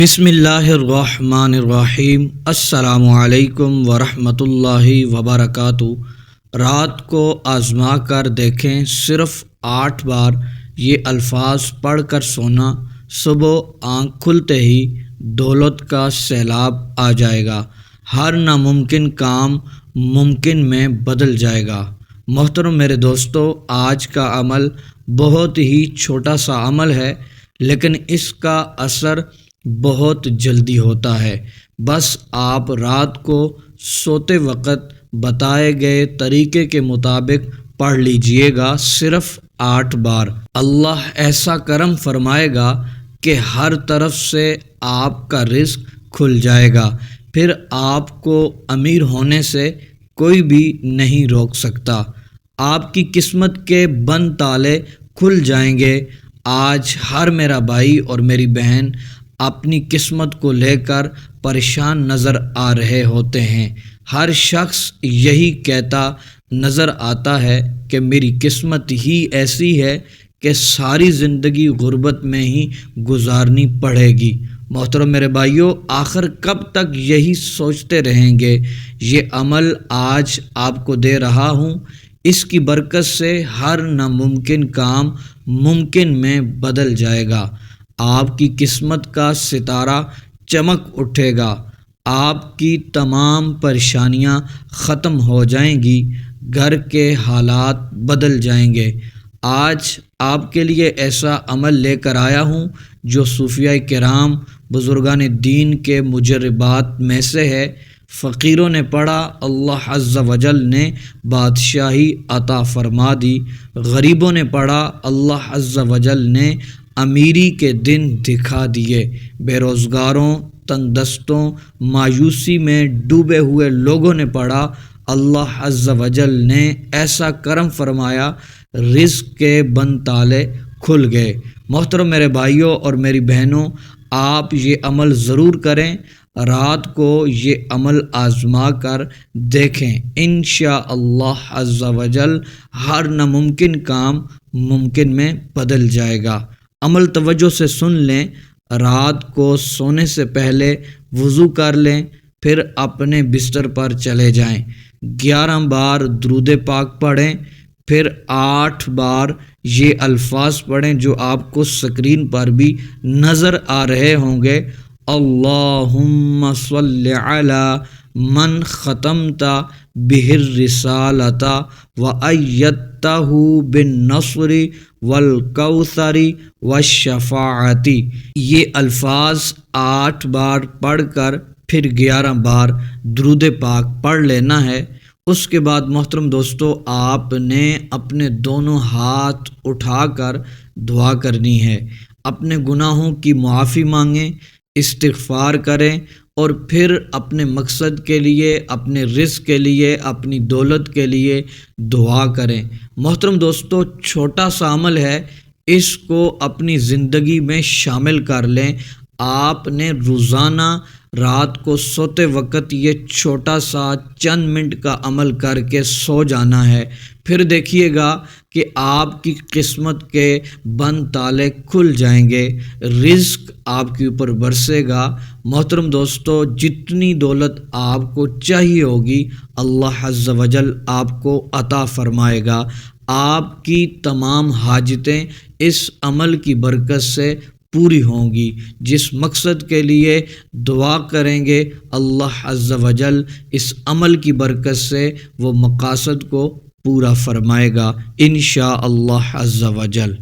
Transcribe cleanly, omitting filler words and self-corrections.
بسم اللہ الرحمن الرحیم۔ السلام علیکم ورحمۃ اللہ وبرکاتہ۔ رات کو آزما کر دیکھیں، صرف 8 بار یہ الفاظ پڑھ کر سونا، صبح آنکھ کھلتے ہی دولت کا سیلاب آ جائے گا، ہر ناممکن کام ممکن میں بدل جائے گا۔ محترم میرے دوستو، آج کا عمل بہت ہی چھوٹا سا عمل ہے، لیکن اس کا اثر بہت جلدی ہوتا ہے۔ بس آپ رات کو سوتے وقت بتائے گئے طریقے کے مطابق پڑھ لیجئے گا، صرف 8 بار۔ اللہ ایسا کرم فرمائے گا کہ ہر طرف سے آپ کا رزق کھل جائے گا، پھر آپ کو امیر ہونے سے کوئی بھی نہیں روک سکتا۔ آپ کی قسمت کے بند تالے کھل جائیں گے۔ آج ہر میرا بھائی اور میری بہن اپنی قسمت کو لے کر پریشان نظر آ رہے ہوتے ہیں۔ ہر شخص یہی کہتا نظر آتا ہے کہ میری قسمت ہی ایسی ہے کہ ساری زندگی غربت میں ہی گزارنی پڑے گی۔ محترم میرے بھائیوں، آخر کب تک یہی سوچتے رہیں گے؟ یہ عمل آج آپ کو دے رہا ہوں، اس کی برکت سے ہر ناممکن کام ممکن میں بدل جائے گا۔ آپ کی قسمت کا ستارہ چمک اٹھے گا، آپ کی تمام پریشانیاں ختم ہو جائیں گی، گھر کے حالات بدل جائیں گے۔ آج آپ کے لیے ایسا عمل لے کر آیا ہوں جو صوفیاء کرام، بزرگان دین کے مجربات میں سے ہے۔ فقیروں نے پڑھا، اللہ عز و جل نے بادشاہی عطا فرما دی۔ غریبوں نے پڑھا، اللہ عز و جل نے امیری کے دن دکھا دیے۔ بے روزگاروں، تنگ دستوں، مایوسی میں ڈوبے ہوئے لوگوں نے پڑھا، اللہ عز و جل نے ایسا کرم فرمایا، رزق کے بند تالے کھل گئے۔ محترم میرے بھائیوں اور میری بہنوں، آپ یہ عمل ضرور کریں، رات کو یہ عمل آزما کر دیکھیں، انشاءاللہ عز و جل ہر ناممکن کام ممکن میں بدل جائے گا۔ عمل توجہ سے سن لیں۔ رات کو سونے سے پہلے وضو کر لیں، پھر اپنے بستر پر چلے جائیں، 11 بار درود پاک پڑھیں، پھر 8 بار یہ الفاظ پڑھیں جو آپ کو اسکرین پر بھی نظر آ رہے ہوں گے۔ اللہم صلی علی من ختمت بہ الرسالۃ وایدتہ بالنصر والکوثر والشفاعۃ۔ یہ الفاظ 8 بار پڑھ کر پھر 11 بار درود پاک پڑھ لینا ہے۔ اس کے بعد محترم دوستو، آپ نے اپنے دونوں ہاتھ اٹھا کر دعا کرنی ہے، اپنے گناہوں کی معافی مانگیں، استغفار کریں، اور پھر اپنے مقصد کے لیے، اپنے رزق کے لیے، اپنی دولت کے لیے دعا کریں۔ محترم دوستو، چھوٹا سا عمل ہے، اس کو اپنی زندگی میں شامل کر لیں۔ آپ نے روزانہ رات کو سوتے وقت یہ چھوٹا سا چند منٹ کا عمل کر کے سو جانا ہے، پھر دیکھیے گا کہ آپ کی قسمت کے بند تالے کھل جائیں گے، رزق آپ کے اوپر برسے گا۔ محترم دوستو، جتنی دولت آپ کو چاہیے ہوگی، اللہ عز و جل آپ کو عطا فرمائے گا۔ آپ کی تمام حاجتیں اس عمل کی برکت سے پوری ہوں گی۔ جس مقصد کے لیے دعا کریں گے، اللہ عز و جل اس عمل کی برکت سے وہ مقاصد کو پورا فرمائے گا، انشاءاللہ عز و جل۔